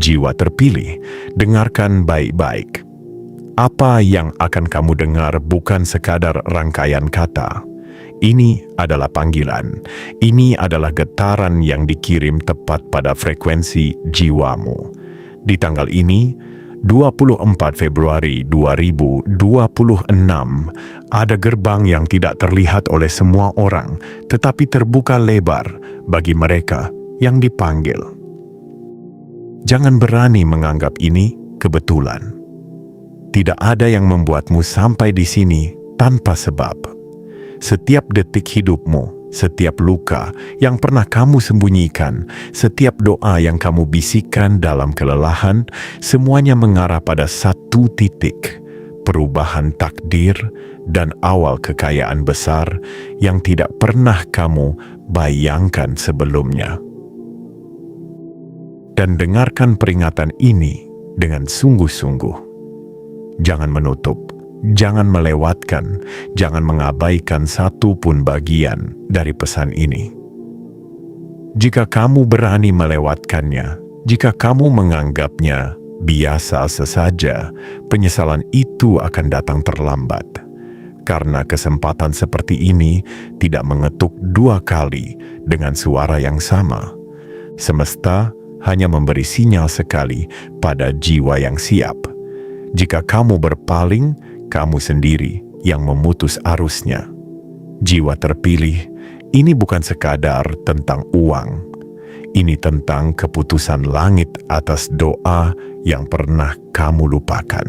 Jiwa terpilih, dengarkan baik-baik. Apa yang akan kamu dengar bukan sekadar rangkaian kata. Ini adalah panggilan. Ini adalah getaran yang dikirim tepat pada frekuensi jiwamu. Di tanggal ini, 24 Februari 2026, ada gerbang yang tidak terlihat oleh semua orang, tetapi terbuka lebar bagi mereka yang dipanggil. Jangan berani menganggap ini kebetulan. Tidak ada yang membuatmu sampai di sini tanpa sebab. Setiap detik hidupmu, setiap luka yang pernah kamu sembunyikan, setiap doa yang kamu bisikkan dalam kelelahan, semuanya mengarah pada satu titik, perubahan takdir dan awal kekayaan besar yang tidak pernah kamu bayangkan sebelumnya. Dan dengarkan peringatan ini dengan sungguh-sungguh. Jangan menutup. Jangan melewatkan, jangan mengabaikan satu pun bagian dari pesan ini. Jika kamu berani melewatkannya, jika kamu menganggapnya biasa sesaja, penyesalan itu akan datang terlambat. Karena kesempatan seperti ini tidak mengetuk dua kali dengan suara yang sama. Semesta hanya memberi sinyal sekali pada jiwa yang siap. Jika kamu berpaling, kamu sendiri yang memutus arusnya. Jiwa terpilih, ini bukan sekadar tentang uang. Ini tentang keputusan langit atas doa yang pernah kamu lupakan.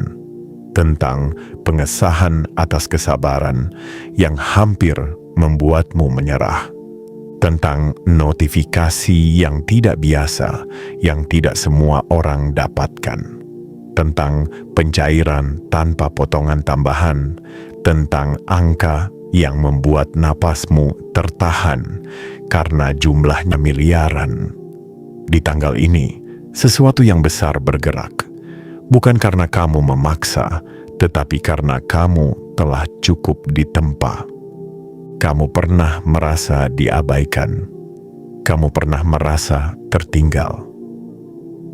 Tentang pengesahan atas kesabaran yang hampir membuatmu menyerah. Tentang notifikasi yang tidak biasa, yang tidak semua orang dapatkan. Tentang pencairan tanpa potongan tambahan, tentang angka yang membuat napasmu tertahan karena jumlahnya miliaran. Di tanggal ini, sesuatu yang besar bergerak, bukan karena kamu memaksa, tetapi karena kamu telah cukup ditempa. Kamu pernah merasa diabaikan, kamu pernah merasa tertinggal.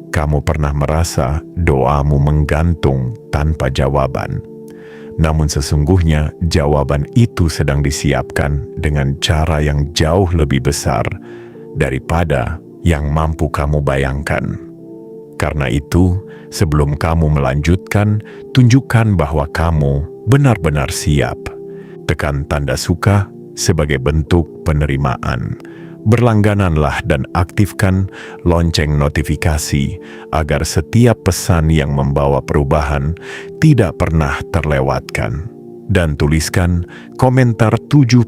Kamu pernah merasa doamu menggantung tanpa jawaban. Namun sesungguhnya jawaban itu sedang disiapkan dengan cara yang jauh lebih besar daripada yang mampu kamu bayangkan. Karena itu, sebelum kamu melanjutkan, tunjukkan bahwa kamu benar-benar siap. Tekan tanda suka sebagai bentuk penerimaan. Berlanggananlah dan aktifkan lonceng notifikasi agar setiap pesan yang membawa perubahan tidak pernah terlewatkan. Dan tuliskan komentar 77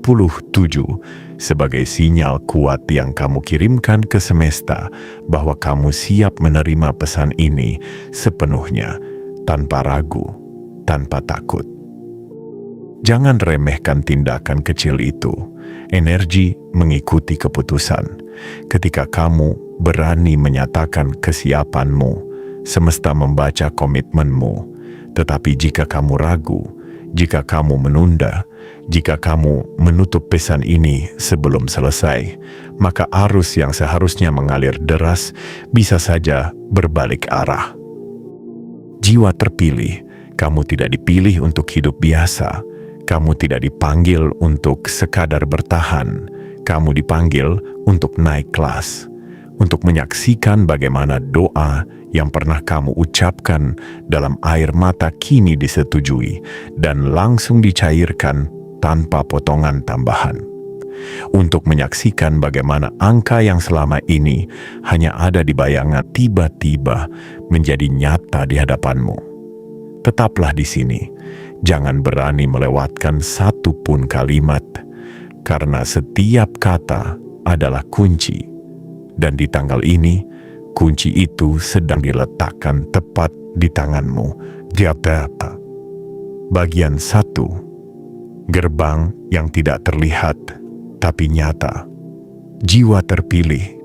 sebagai sinyal kuat yang kamu kirimkan ke semesta bahwa kamu siap menerima pesan ini sepenuhnya, tanpa ragu, tanpa takut. Jangan remehkan tindakan kecil itu. Energi mengikuti keputusan. Ketika kamu berani menyatakan kesiapanmu, semesta membaca komitmenmu. Tetapi jika kamu ragu, jika kamu menunda, jika kamu menutup pesan ini sebelum selesai, maka arus yang seharusnya mengalir deras bisa saja berbalik arah. Jiwa terpilih, kamu tidak dipilih untuk hidup biasa. Kamu tidak dipanggil untuk sekadar bertahan. Kamu dipanggil untuk naik kelas, untuk menyaksikan bagaimana doa yang pernah kamu ucapkan dalam air mata kini disetujui dan langsung dicairkan tanpa potongan tambahan. Untuk menyaksikan bagaimana angka yang selama ini hanya ada di bayangan tiba-tiba menjadi nyata di hadapanmu. Tetaplah di sini. Jangan berani melewatkan satu pun kalimat, karena setiap kata adalah kunci. Dan di tanggal ini, kunci itu sedang diletakkan tepat di tanganmu. Diapeta. Bagian 1. Gerbang yang tidak terlihat, tapi nyata. Jiwa terpilih.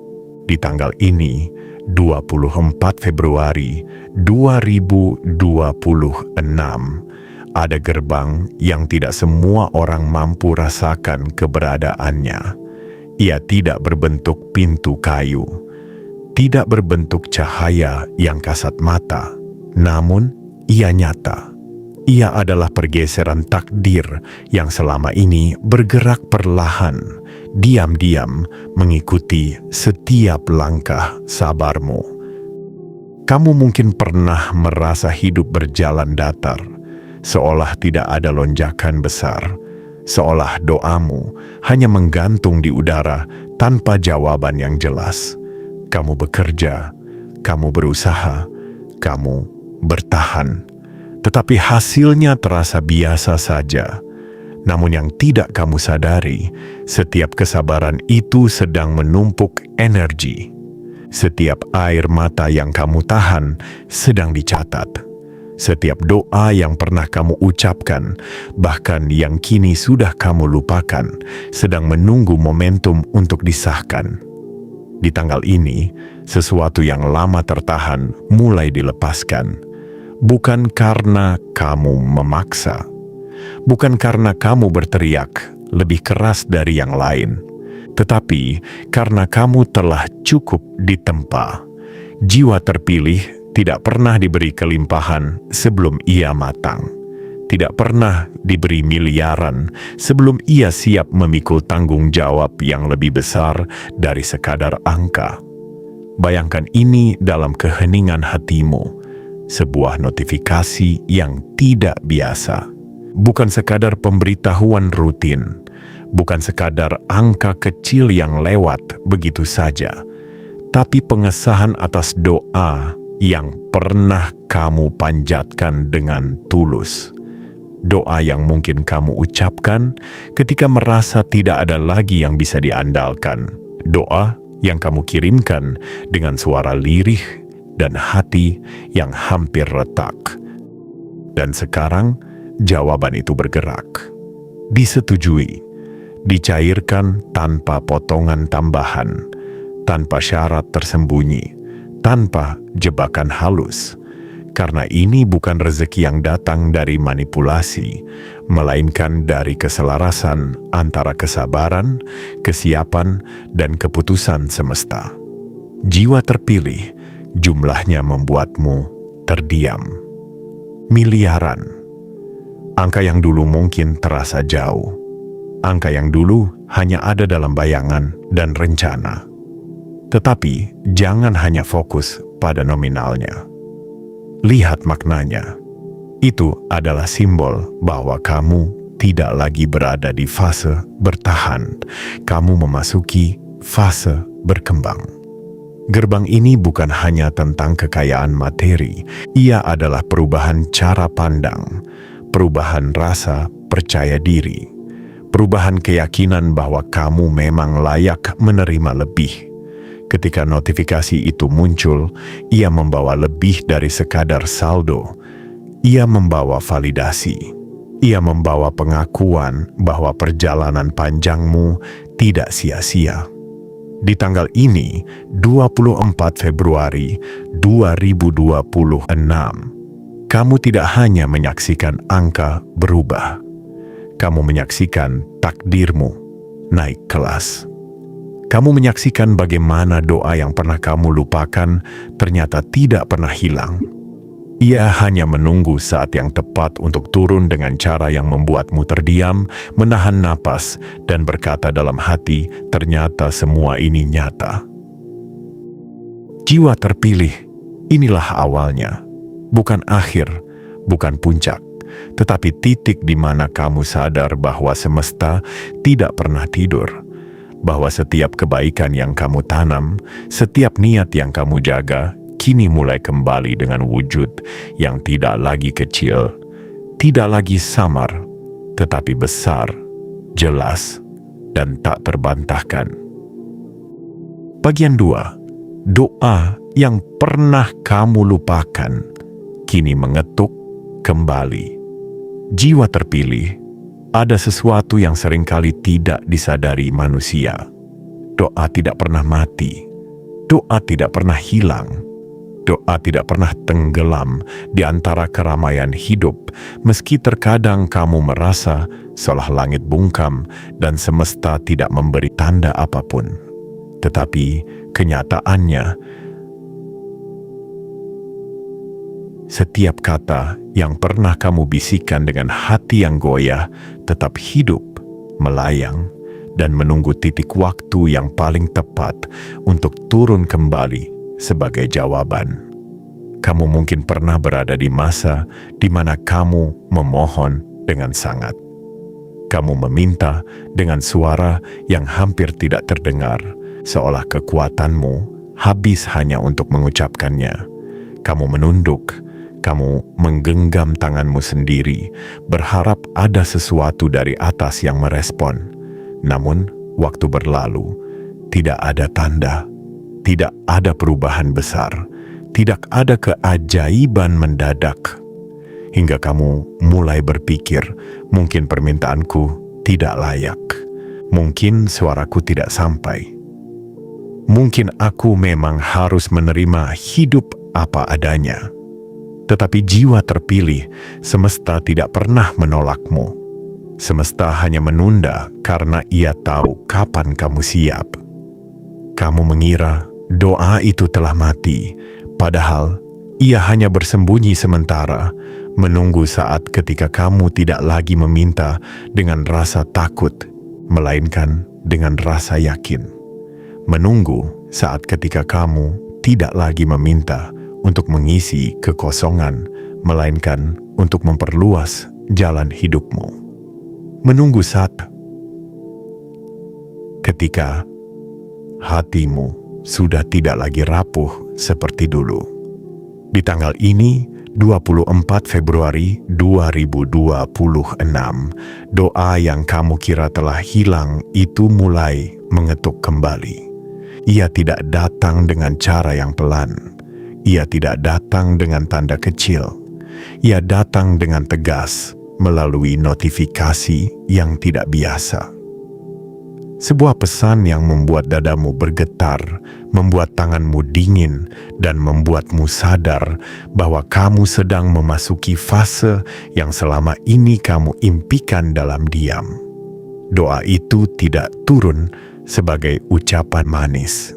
Di tanggal ini, 24 Februari 2026, ada gerbang yang tidak semua orang mampu rasakan keberadaannya. Ia tidak berbentuk pintu kayu. tidak berbentuk cahaya yang kasat mata, namun ia nyata. Ia adalah pergeseran takdir yang selama ini bergerak perlahan, diam-diam mengikuti setiap langkah sabarmu. Kamu mungkin pernah merasa hidup berjalan datar, seolah tidak ada lonjakan besar, seolah doamu hanya menggantung di udara tanpa jawaban yang jelas. Kamu bekerja, kamu berusaha, kamu bertahan, tetapi hasilnya terasa biasa saja. Namun yang tidak kamu sadari, setiap kesabaran itu sedang menumpuk energi. Setiap air mata yang kamu tahan sedang dicatat. Setiap doa yang pernah kamu ucapkan, bahkan yang kini sudah kamu lupakan, sedang menunggu momentum untuk disahkan. Di tanggal ini, sesuatu yang lama tertahan mulai dilepaskan. Bukan karena kamu memaksa, bukan karena kamu berteriak lebih keras dari yang lain, tetapi karena kamu telah cukup ditempa. Jiwa terpilih tidak pernah diberi kelimpahan sebelum ia matang, tidak pernah diberi miliaran sebelum ia siap memikul tanggung jawab yang lebih besar dari sekadar angka. Bayangkan ini dalam keheningan hatimu, sebuah notifikasi yang tidak biasa. Bukan sekadar pemberitahuan rutin, bukan sekadar angka kecil yang lewat begitu saja, tapi pengesahan atas doa yang pernah kamu panjatkan dengan tulus. Doa yang mungkin kamu ucapkan ketika merasa tidak ada lagi yang bisa diandalkan. Doa yang kamu kirimkan dengan suara lirih dan hati yang hampir retak. Dan sekarang, jawaban itu bergerak, disetujui, dicairkan tanpa potongan tambahan, tanpa syarat tersembunyi, tanpa jebakan halus. Karena ini bukan rezeki yang datang dari manipulasi, melainkan dari keselarasan antara kesabaran, kesiapan, dan keputusan semesta. Jiwa terpilih, jumlahnya membuatmu terdiam. Miliaran. Angka yang dulu mungkin terasa jauh. Angka yang dulu hanya ada dalam bayangan dan rencana. Tetapi jangan hanya fokus pada nominalnya. Lihat maknanya. Itu adalah simbol bahwa kamu tidak lagi berada di fase bertahan. Kamu memasuki fase berkembang. Gerbang ini bukan hanya tentang kekayaan materi. Ia adalah perubahan cara pandang, perubahan rasa percaya diri, perubahan keyakinan bahwa kamu memang layak menerima lebih. Ketika notifikasi itu muncul, ia membawa lebih dari sekadar saldo. Ia membawa validasi. Ia membawa pengakuan bahwa perjalanan panjangmu tidak sia-sia. Di tanggal ini, 24 Februari 2026, kamu tidak hanya menyaksikan angka berubah. Kamu menyaksikan takdirmu naik kelas. Kamu menyaksikan bagaimana doa yang pernah kamu lupakan ternyata tidak pernah hilang. Ia hanya menunggu saat yang tepat untuk turun dengan cara yang membuatmu terdiam, menahan napas, dan berkata dalam hati, ternyata semua ini nyata. Jiwa terpilih, inilah awalnya. Bukan akhir, bukan puncak, tetapi titik di mana kamu sadar bahwa semesta tidak pernah tidur. Bahwa setiap kebaikan yang kamu tanam, setiap niat yang kamu jaga, kini mulai kembali dengan wujud yang tidak lagi kecil, tidak lagi samar, tetapi besar, jelas, dan tak terbantahkan. Bagian 2. Doa yang pernah kamu lupakan, kini mengetuk kembali. Jiwa terpilih, ada sesuatu yang seringkali tidak disadari manusia. Doa tidak pernah mati. Doa tidak pernah hilang. Doa tidak pernah tenggelam di antara keramaian hidup, meski terkadang kamu merasa seolah langit bungkam dan semesta tidak memberi tanda apapun. Tetapi kenyataannya, Setiap kata yang pernah kamu bisikan dengan hati yang goyah tetap hidup, melayang, dan menunggu titik waktu yang paling tepat untuk turun kembali sebagai jawaban. Kamu mungkin pernah berada di masa di mana kamu memohon dengan sangat. Kamu meminta dengan suara yang hampir tidak terdengar, seolah kekuatanmu habis hanya untuk mengucapkannya. Kamu menunduk, kamu menggenggam tanganmu sendiri, berharap ada sesuatu dari atas yang merespon. Namun, waktu berlalu, tidak ada tanda, tidak ada perubahan besar, tidak ada keajaiban mendadak. Hingga kamu mulai berpikir, mungkin permintaanku tidak layak. Mungkin suaraku tidak sampai. Mungkin aku memang harus menerima hidup apa adanya. Tetapi jiwa terpilih, semesta tidak pernah menolakmu. Semesta hanya menunda karena ia tahu kapan kamu siap. Kamu mengira doa itu telah mati, padahal ia hanya bersembunyi sementara, menunggu saat ketika kamu tidak lagi meminta dengan rasa takut, melainkan dengan rasa yakin. Menunggu saat ketika kamu tidak lagi meminta untuk mengisi kekosongan, melainkan untuk memperluas jalan hidupmu. Menunggu saat ketika hatimu sudah tidak lagi rapuh seperti dulu. Di tanggal ini, 24 Februari 2026, doa yang kamu kira telah hilang itu mulai mengetuk kembali. Ia tidak datang dengan cara yang pelan. Ia tidak datang dengan tanda kecil. Ia datang dengan tegas melalui notifikasi yang tidak biasa. Sebuah pesan yang membuat dadamu bergetar, membuat tanganmu dingin, dan membuatmu sadar bahwa kamu sedang memasuki fase yang selama ini kamu impikan dalam diam. Doa itu tidak turun sebagai ucapan manis,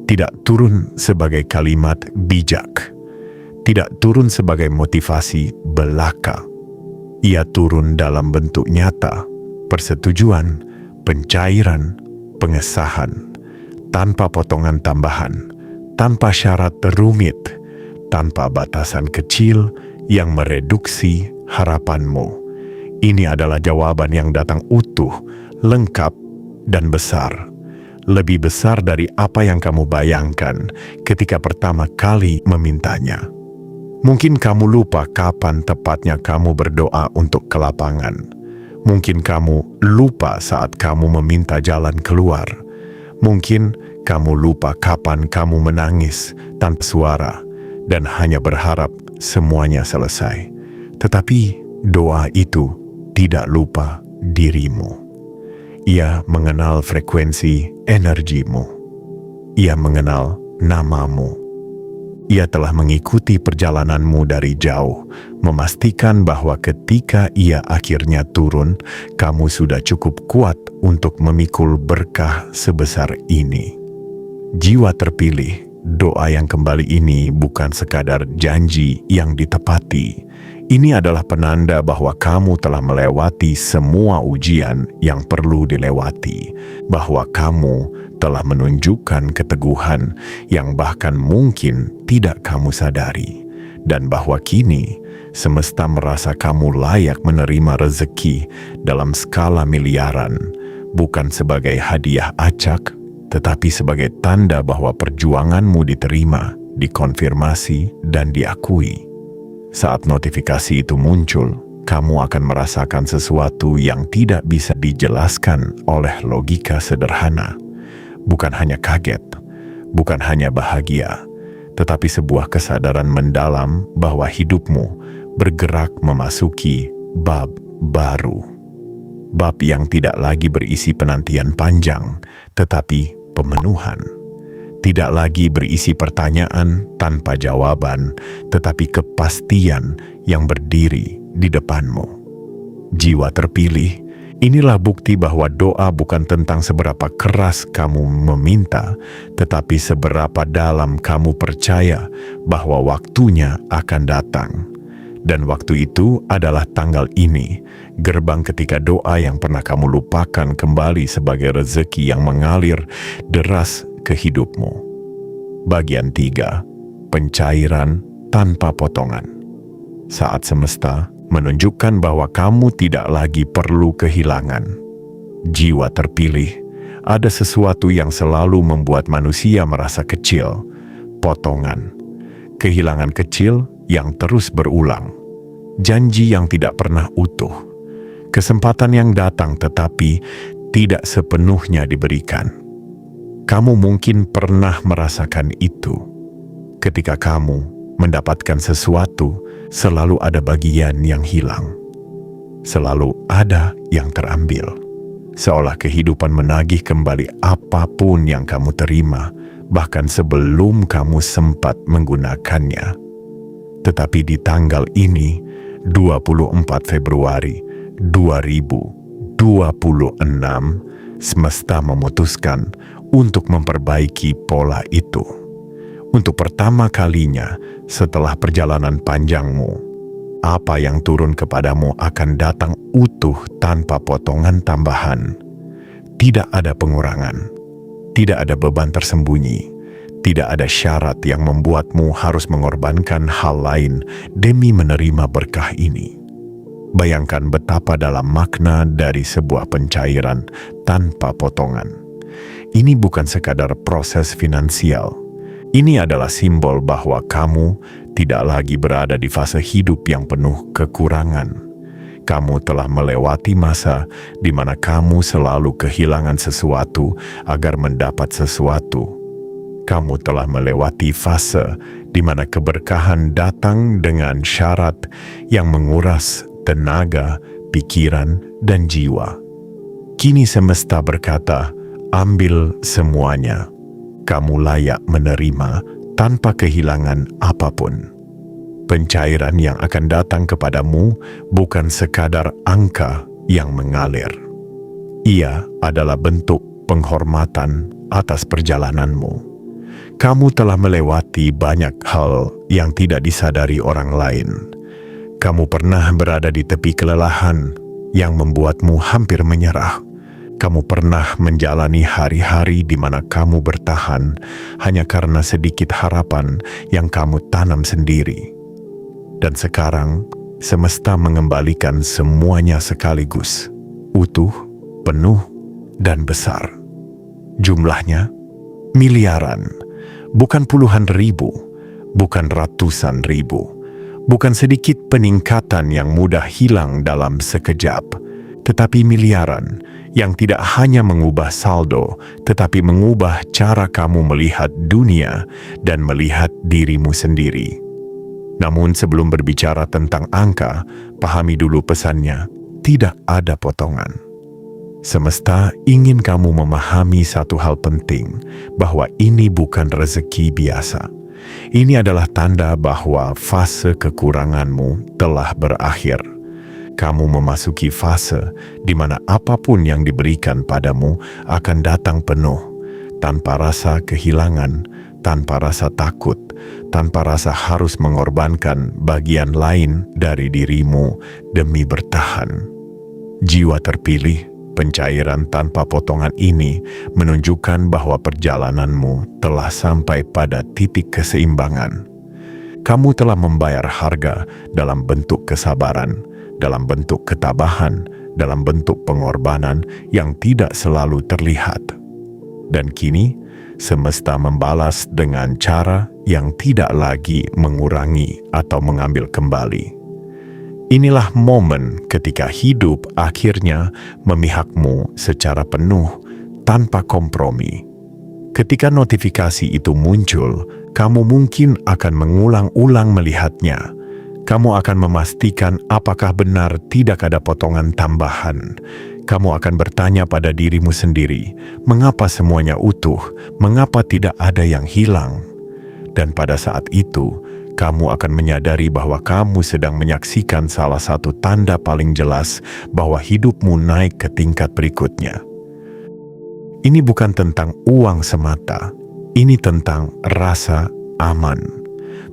tidak turun sebagai kalimat bijak, tidak turun sebagai motivasi belaka. Ia turun dalam bentuk nyata, persetujuan, pencairan, pengesahan, tanpa potongan tambahan, tanpa syarat rumit, tanpa batasan kecil yang mereduksi harapanmu. Ini adalah jawaban yang datang utuh, lengkap, dan besar. Lebih besar dari apa yang kamu bayangkan ketika pertama kali memintanya. Mungkin kamu lupa kapan tepatnya kamu berdoa untuk kelapangan. Mungkin kamu lupa saat kamu meminta jalan keluar. Mungkin kamu lupa kapan kamu menangis tanpa suara dan hanya berharap semuanya selesai. Tetapi doa itu tidak lupa dirimu. Ia mengenal frekuensi energimu. Ia mengenal namamu. Ia telah mengikuti perjalananmu dari jauh, memastikan bahwa ketika ia akhirnya turun, kamu sudah cukup kuat untuk memikul berkah sebesar ini. Jiwa terpilih, doa yang kembali ini bukan sekadar janji yang ditepati. Ini adalah penanda bahwa kamu telah melewati semua ujian yang perlu dilewati, bahwa kamu telah menunjukkan keteguhan yang bahkan mungkin tidak kamu sadari, dan bahwa kini semesta merasa kamu layak menerima rezeki dalam skala miliaran, bukan sebagai hadiah acak, tetapi sebagai tanda bahwa perjuanganmu diterima, dikonfirmasi, dan diakui. Saat notifikasi itu muncul, kamu akan merasakan sesuatu yang tidak bisa dijelaskan oleh logika sederhana. Bukan hanya kaget, bukan hanya bahagia, tetapi sebuah kesadaran mendalam bahwa hidupmu bergerak memasuki bab baru. Bab yang tidak lagi berisi penantian panjang, tetapi pemenuhan. Tidak lagi berisi pertanyaan tanpa jawaban, tetapi kepastian yang berdiri di depanmu. Jiwa terpilih, Inilah bukti bahwa doa bukan tentang seberapa keras kamu meminta, tetapi seberapa dalam kamu percaya bahwa waktunya akan datang. Dan waktu itu adalah tanggal ini, gerbang ketika doa yang pernah kamu lupakan kembali sebagai rezeki yang mengalir deras ke hidupmu. Bagian 3. Pencairan tanpa potongan. Saat semesta menunjukkan bahwa kamu tidak lagi perlu kehilangan. Jiwa terpilih, ada sesuatu yang selalu membuat manusia merasa kecil. Potongan. Kehilangan kecil yang terus berulang. Janji yang tidak pernah utuh. Kesempatan yang datang tetapi tidak sepenuhnya diberikan. Kamu mungkin pernah merasakan itu. Ketika kamu mendapatkan sesuatu, selalu ada bagian yang hilang. Selalu ada yang terambil. Seolah kehidupan menagih kembali apapun yang kamu terima, bahkan sebelum kamu sempat menggunakannya. Tetapi di tanggal ini, 24 Februari 2026, semesta memutuskan untuk memperbaiki pola itu. Untuk pertama kalinya setelah perjalanan panjangmu, apa yang turun kepadamu akan datang utuh tanpa potongan tambahan. Tidak ada pengurangan, tidak ada beban tersembunyi, tidak ada syarat yang membuatmu harus mengorbankan hal lain demi menerima berkah ini. Bayangkan betapa dalam makna dari sebuah pencairan tanpa potongan. Ini bukan sekadar proses finansial. Ini adalah simbol bahwa kamu tidak lagi berada di fase hidup yang penuh kekurangan. Kamu telah melewati masa di mana kamu selalu kehilangan sesuatu agar mendapat sesuatu. Kamu telah melewati fase di mana keberkahan datang dengan syarat yang menguras tenaga, pikiran, dan jiwa. Kini semesta berkata, ambil semuanya. Kamu layak menerima tanpa kehilangan apapun. Pencairan yang akan datang kepadamu bukan sekadar angka yang mengalir. Ia adalah bentuk penghormatan atas perjalananmu. Kamu telah melewati banyak hal yang tidak disadari orang lain. Kamu pernah berada di tepi kelelahan yang membuatmu hampir menyerah. Kamu pernah menjalani hari-hari di mana kamu bertahan hanya karena sedikit harapan yang kamu tanam sendiri. Dan sekarang, semesta mengembalikan semuanya sekaligus, utuh, penuh, dan besar. Jumlahnya miliaran, bukan puluhan ribu, bukan ratusan ribu, bukan sedikit peningkatan yang mudah hilang dalam sekejap, tetapi miliaran yang tidak hanya mengubah saldo, tetapi mengubah cara kamu melihat dunia dan melihat dirimu sendiri. Namun sebelum berbicara tentang angka, pahami dulu pesannya, tidak ada potongan. Semesta ingin kamu memahami satu hal penting, bahwa ini bukan rezeki biasa. Ini adalah tanda bahwa fase kekuranganmu telah berakhir. Kamu memasuki fase di mana apapun yang diberikan padamu akan datang penuh, tanpa rasa kehilangan, tanpa rasa takut, tanpa rasa harus mengorbankan bagian lain dari dirimu demi bertahan. Jiwa terpilih, pencairan tanpa potongan ini menunjukkan bahwa perjalananmu telah sampai pada titik keseimbangan. Kamu telah membayar harga dalam bentuk kesabaran, dalam bentuk ketabahan, dalam bentuk pengorbanan yang tidak selalu terlihat. Dan kini, semesta membalas dengan cara yang tidak lagi mengurangi atau mengambil kembali. Inilah momen ketika hidup akhirnya memihakmu secara penuh tanpa kompromi. Ketika notifikasi itu muncul, kamu mungkin akan mengulang-ulang melihatnya. Kamu akan memastikan apakah benar tidak ada potongan tambahan. Kamu akan bertanya pada dirimu sendiri, mengapa semuanya utuh, mengapa tidak ada yang hilang? Dan pada saat itu, kamu akan menyadari bahwa kamu sedang menyaksikan salah satu tanda paling jelas bahwa hidupmu naik ke tingkat berikutnya. Ini bukan tentang uang semata, ini tentang rasa aman,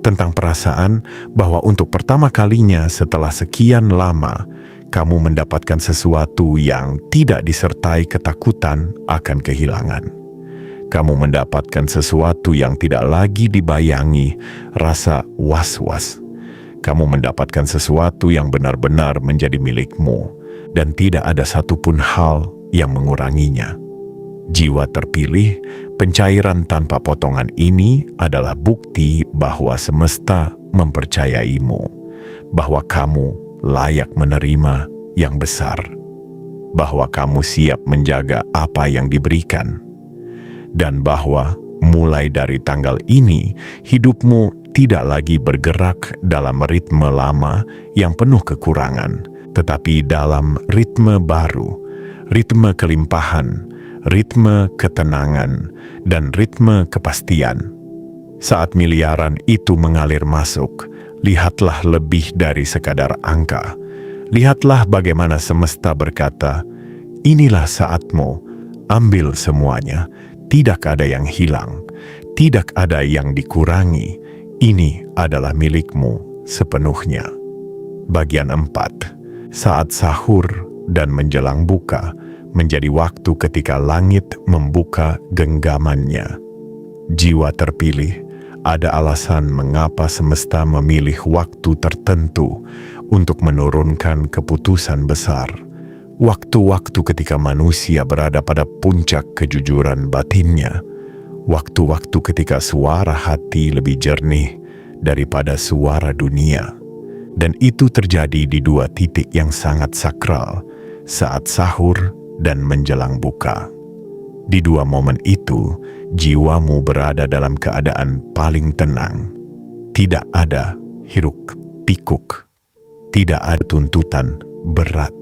tentang perasaan bahwa untuk pertama kalinya setelah sekian lama, kamu mendapatkan sesuatu yang tidak disertai ketakutan akan kehilangan. Kamu mendapatkan sesuatu yang tidak lagi dibayangi rasa was-was. Kamu mendapatkan sesuatu yang benar-benar menjadi milikmu, dan tidak ada satupun hal yang menguranginya. Jiwa terpilih, pencairan tanpa potongan ini adalah bukti bahwa semesta mempercayaimu, bahwa kamu layak menerima yang besar, bahwa kamu siap menjaga apa yang diberikan, dan bahwa mulai dari tanggal ini hidupmu tidak lagi bergerak dalam ritme lama yang penuh kekurangan, tetapi dalam ritme baru, ritme kelimpahan, ritme ketenangan, dan ritme kepastian. Saat miliaran itu mengalir masuk, lihatlah lebih dari sekadar angka. Lihatlah bagaimana semesta berkata, inilah saatmu, ambil semuanya, tidak ada yang hilang, tidak ada yang dikurangi, ini adalah milikmu sepenuhnya. Bagian 4. Saat sahur dan menjelang buka, menjadi waktu ketika langit membuka genggamannya. Jiwa terpilih, ada alasan mengapa semesta memilih waktu tertentu untuk menurunkan keputusan besar. Waktu-waktu ketika manusia berada pada puncak kejujuran batinnya. Waktu-waktu ketika suara hati lebih jernih daripada suara dunia. Dan itu terjadi di 2 titik yang sangat sakral, saat sahur dan menjelang buka. Di 2 momen itu, jiwamu berada dalam keadaan paling tenang. Tidak ada hiruk-pikuk. Tidak ada tuntutan berat.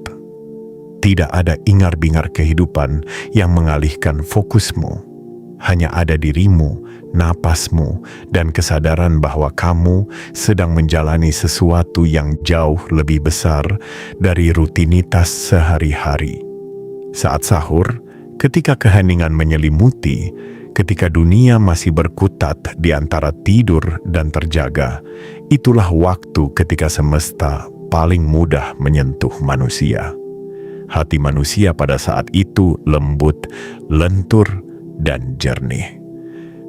Tidak ada ingar-bingar kehidupan yang mengalihkan fokusmu. Hanya ada dirimu, napasmu, dan kesadaran bahwa kamu sedang menjalani sesuatu yang jauh lebih besar dari rutinitas sehari-hari. Saat sahur, ketika keheningan menyelimuti, ketika dunia masih berkutat di antara tidur dan terjaga, itulah waktu ketika semesta paling mudah menyentuh manusia. Hati manusia pada saat itu lembut, lentur, dan jernih.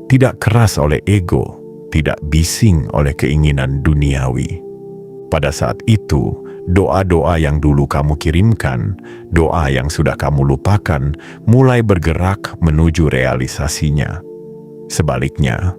Tidak keras oleh ego, tidak bising oleh keinginan duniawi. Pada saat itu, doa-doa yang dulu kamu kirimkan, doa yang sudah kamu lupakan, mulai bergerak menuju realisasinya. Sebaliknya,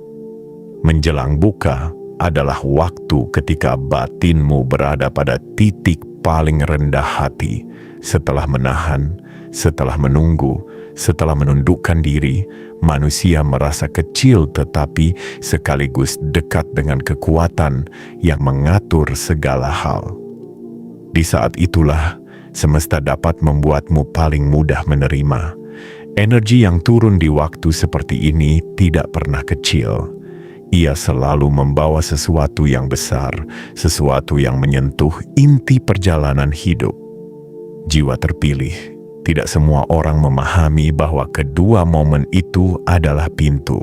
menjelang buka adalah waktu ketika batinmu berada pada titik paling rendah hati, setelah menahan, setelah menunggu, setelah menundukkan diri. Manusia merasa kecil tetapi sekaligus dekat dengan kekuatan yang mengatur segala hal. Di saat itulah, semesta dapat membuatmu paling mudah menerima. Energi yang turun di waktu seperti ini tidak pernah kecil. Ia selalu membawa sesuatu yang besar, sesuatu yang menyentuh inti perjalanan hidup. Jiwa terpilih, tidak semua orang memahami bahwa kedua momen itu adalah pintu.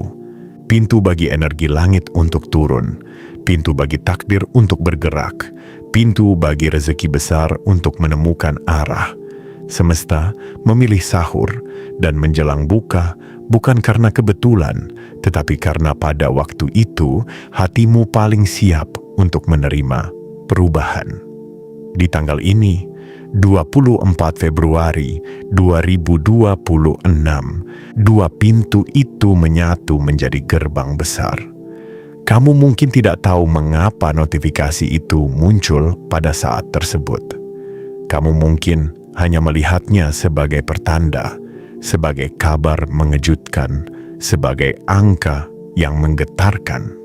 Pintu bagi energi langit untuk turun, pintu bagi takdir untuk bergerak, pintu bagi rezeki besar untuk menemukan arah. Semesta memilih sahur dan menjelang buka bukan karena kebetulan, tetapi karena pada waktu itu hatimu paling siap untuk menerima perubahan. Di tanggal ini, 24 Februari 2026, 2 pintu itu menyatu menjadi gerbang besar. Kamu mungkin tidak tahu mengapa notifikasi itu muncul pada saat tersebut. Kamu mungkin hanya melihatnya sebagai pertanda, sebagai kabar mengejutkan, sebagai angka yang menggetarkan.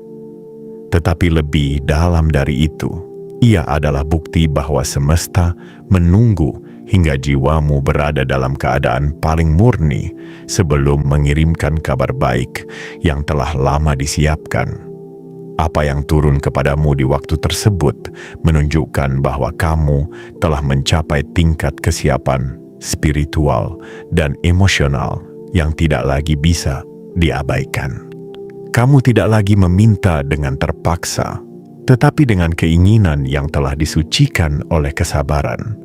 Tetapi lebih dalam dari itu, ia adalah bukti bahwa semesta menunggu hingga jiwamu berada dalam keadaan paling murni sebelum mengirimkan kabar baik yang telah lama disiapkan. Apa yang turun kepadamu di waktu tersebut menunjukkan bahwa kamu telah mencapai tingkat kesiapan spiritual dan emosional yang tidak lagi bisa diabaikan. Kamu tidak lagi meminta dengan terpaksa, tetapi dengan keinginan yang telah disucikan oleh kesabaran.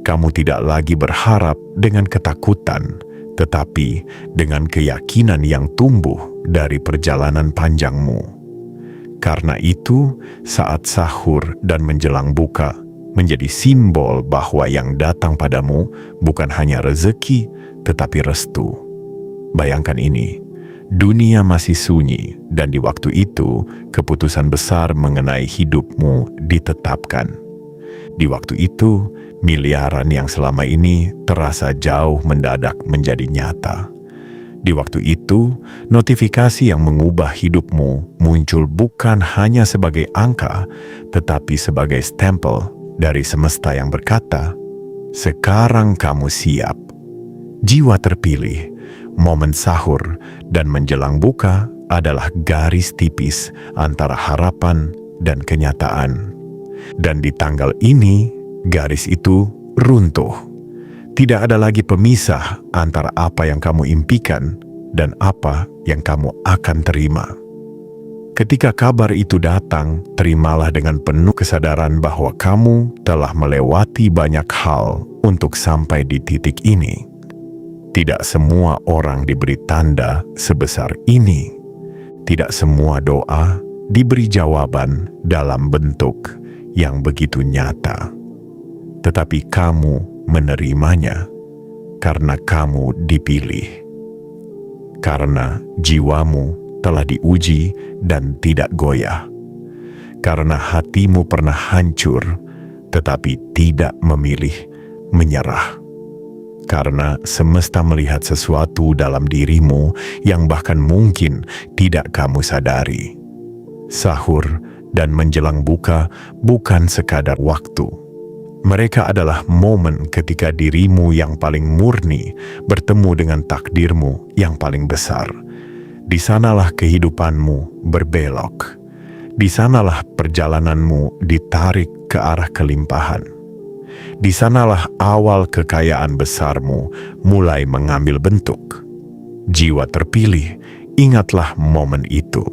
Kamu tidak lagi berharap dengan ketakutan, tetapi dengan keyakinan yang tumbuh dari perjalanan panjangmu. Karena itu, saat sahur dan menjelang buka menjadi simbol bahwa yang datang padamu bukan hanya rezeki, tetapi restu. Bayangkan ini, dunia masih sunyi dan di waktu itu keputusan besar mengenai hidupmu ditetapkan. Di waktu itu, miliaran yang selama ini terasa jauh mendadak menjadi nyata. Di waktu itu, notifikasi yang mengubah hidupmu muncul bukan hanya sebagai angka, tetapi sebagai stempel dari semesta yang berkata, "Sekarang kamu siap." Jiwa terpilih, momen sahur dan menjelang buka adalah garis tipis antara harapan dan kenyataan. Dan di tanggal ini, garis itu runtuh. Tidak ada lagi pemisah antara apa yang kamu impikan dan apa yang kamu akan terima. Ketika kabar itu datang, terimalah dengan penuh kesadaran bahwa kamu telah melewati banyak hal untuk sampai di titik ini. Tidak semua orang diberi tanda sebesar ini. Tidak semua doa diberi jawaban dalam bentuk yang begitu nyata. Tetapi kamu menerimanya karena kamu dipilih. Karena jiwamu telah diuji dan tidak goyah. Karena hatimu pernah hancur tetapi tidak memilih menyerah. Karena semesta melihat sesuatu dalam dirimu yang bahkan mungkin tidak kamu sadari. Sahur dan menjelang buka bukan sekadar waktu. Mereka adalah momen ketika dirimu yang paling murni bertemu dengan takdirmu yang paling besar. Di sanalah kehidupanmu berbelok. Di sanalah perjalananmu ditarik ke arah kelimpahan. Di sanalah awal kekayaan besarmu mulai mengambil bentuk. Jiwa terpilih, ingatlah momen itu.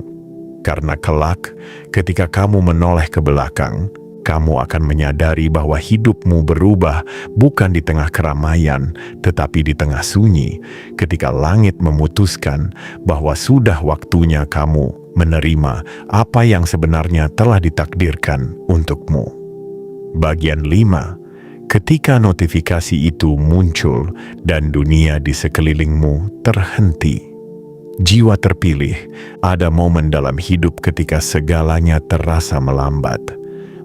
Karena kelak, ketika kamu menoleh ke belakang, kamu akan menyadari bahwa hidupmu berubah bukan di tengah keramaian, tetapi di tengah sunyi, ketika langit memutuskan bahwa sudah waktunya kamu menerima apa yang sebenarnya telah ditakdirkan untukmu. Bagian 5. Ketika notifikasi itu muncul dan dunia di sekelilingmu terhenti. Jiwa terpilih, ada momen dalam hidup ketika segalanya terasa melambat.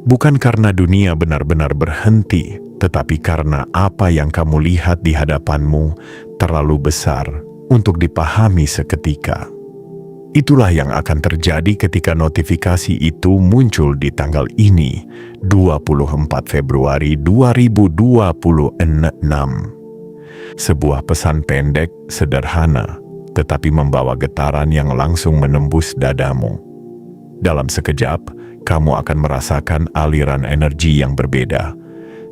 Bukan karena dunia benar-benar berhenti, tetapi karena apa yang kamu lihat di hadapanmu terlalu besar untuk dipahami seketika. Itulah yang akan terjadi ketika notifikasi itu muncul di tanggal ini, 24 Februari 2026. Sebuah pesan pendek, sederhana, tetapi membawa getaran yang langsung menembus dadamu. Dalam sekejap, kamu akan merasakan aliran energi yang berbeda,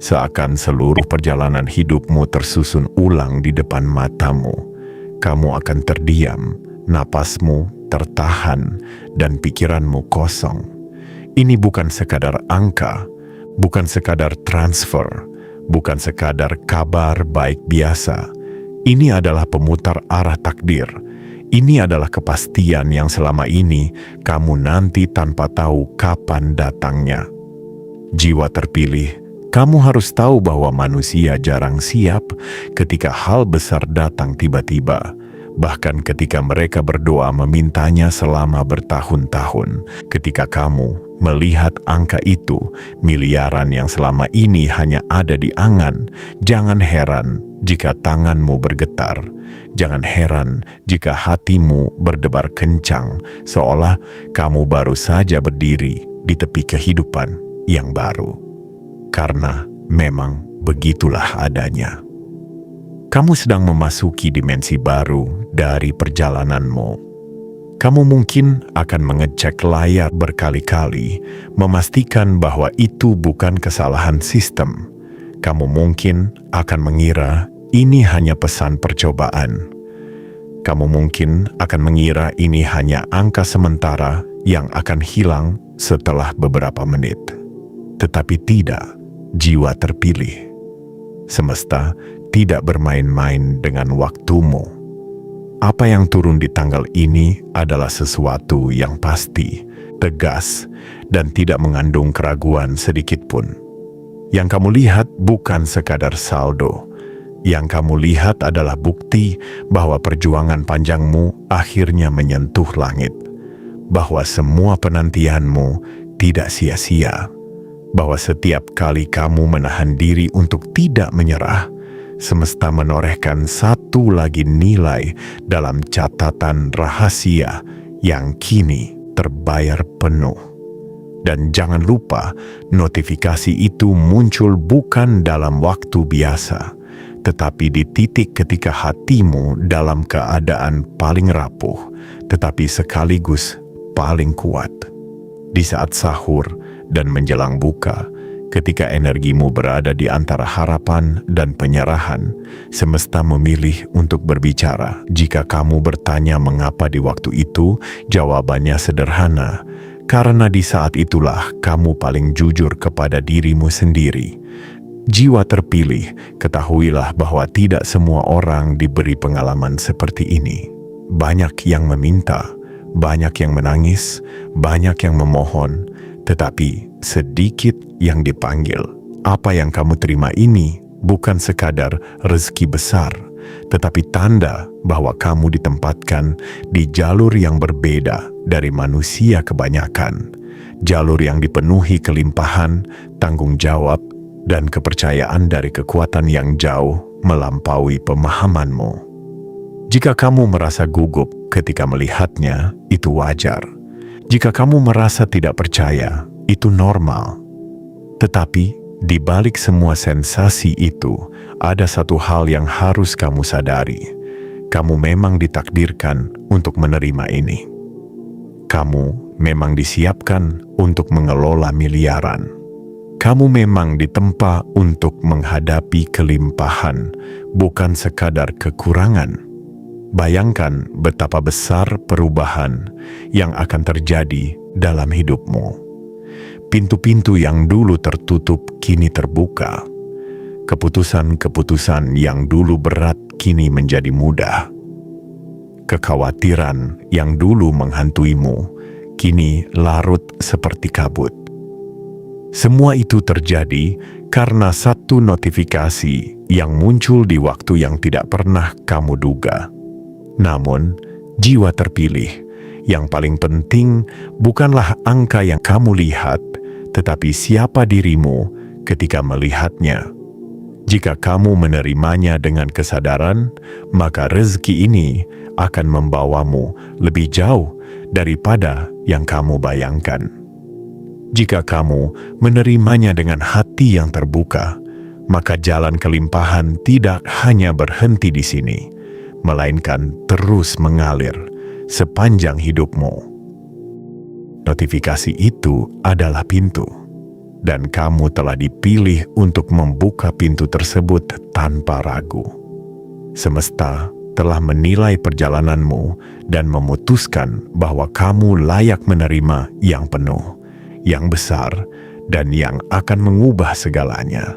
seakan seluruh perjalanan hidupmu tersusun ulang di depan matamu. Kamu akan terdiam, napasmu tertahan, dan pikiranmu kosong. Ini bukan sekadar angka, bukan sekadar transfer, bukan sekadar kabar baik biasa. Ini adalah pemutar arah takdir. Ini adalah kepastian yang selama ini kamu nanti tanpa tahu kapan datangnya. Jiwa terpilih, kamu harus tahu bahwa manusia jarang siap ketika hal besar datang tiba-tiba. Bahkan ketika mereka berdoa memintanya selama bertahun-tahun. Ketika kamu melihat angka itu, miliaran yang selama ini hanya ada di angan, jangan heran jika tanganmu bergetar. Jangan heran jika hatimu berdebar kencang, seolah kamu baru saja berdiri di tepi kehidupan yang baru. Karena memang begitulah adanya. Kamu sedang memasuki dimensi baru dari perjalananmu. Kamu mungkin akan mengecek layar berkali-kali, memastikan bahwa itu bukan kesalahan sistem. Kamu mungkin akan mengira ini hanya pesan percobaan. Kamu mungkin akan mengira ini hanya angka sementara yang akan hilang setelah beberapa menit. Tetapi tidak, jiwa terpilih. Semesta tidak bermain-main dengan waktumu. Apa yang turun di tanggal ini adalah sesuatu yang pasti, tegas, dan tidak mengandung keraguan sedikit pun. Yang kamu lihat bukan sekadar saldo. Yang kamu lihat adalah bukti bahwa perjuangan panjangmu akhirnya menyentuh langit. Bahwa semua penantianmu tidak sia-sia. Bahwa setiap kali kamu menahan diri untuk tidak menyerah, semesta menorehkan satu lagi nilai dalam catatan rahasia yang kini terbayar penuh. Dan jangan lupa, notifikasi itu muncul bukan dalam waktu biasa, tetapi di titik ketika hatimu dalam keadaan paling rapuh, tetapi sekaligus paling kuat. Di saat sahur dan menjelang buka, ketika energimu berada di antara harapan dan penyerahan, semesta memilih untuk berbicara. Jika kamu bertanya mengapa di waktu itu, jawabannya sederhana. Karena di saat itulah kamu paling jujur kepada dirimu sendiri. Jiwa terpilih, ketahuilah bahwa tidak semua orang diberi pengalaman seperti ini. Banyak yang meminta, banyak yang menangis, banyak yang memohon, tetapi sedikit yang dipanggil. Apa yang kamu terima ini bukan sekadar rezeki besar, tetapi tanda bahwa kamu ditempatkan di jalur yang berbeda dari manusia kebanyakan. Jalur yang dipenuhi kelimpahan, tanggung jawab, dan kepercayaan dari kekuatan yang jauh melampaui pemahamanmu. Jika kamu merasa gugup ketika melihatnya, itu wajar. Jika kamu merasa tidak percaya, itu normal. Tetapi di balik semua sensasi itu, ada satu hal yang harus kamu sadari. Kamu memang ditakdirkan untuk menerima ini. Kamu memang disiapkan untuk mengelola miliaran. Kamu memang ditempa untuk menghadapi kelimpahan, bukan sekadar kekurangan. Bayangkan betapa besar perubahan yang akan terjadi dalam hidupmu. Pintu-pintu yang dulu tertutup kini terbuka. Keputusan-keputusan yang dulu berat kini menjadi mudah. Kekhawatiran yang dulu menghantuimu kini larut seperti kabut. Semua itu terjadi karena satu notifikasi yang muncul di waktu yang tidak pernah kamu duga. Namun, jiwa terpilih, yang paling penting bukanlah angka yang kamu lihat, tetapi siapa dirimu ketika melihatnya. Jika kamu menerimanya dengan kesadaran, maka rezeki ini akan membawamu lebih jauh daripada yang kamu bayangkan. Jika kamu menerimanya dengan hati yang terbuka, maka jalan kelimpahan tidak hanya berhenti di sini, melainkan terus mengalir sepanjang hidupmu. Notifikasi itu adalah pintu, dan kamu telah dipilih untuk membuka pintu tersebut tanpa ragu. Semesta telah menilai perjalananmu dan memutuskan bahwa kamu layak menerima yang penuh, yang besar, dan yang akan mengubah segalanya.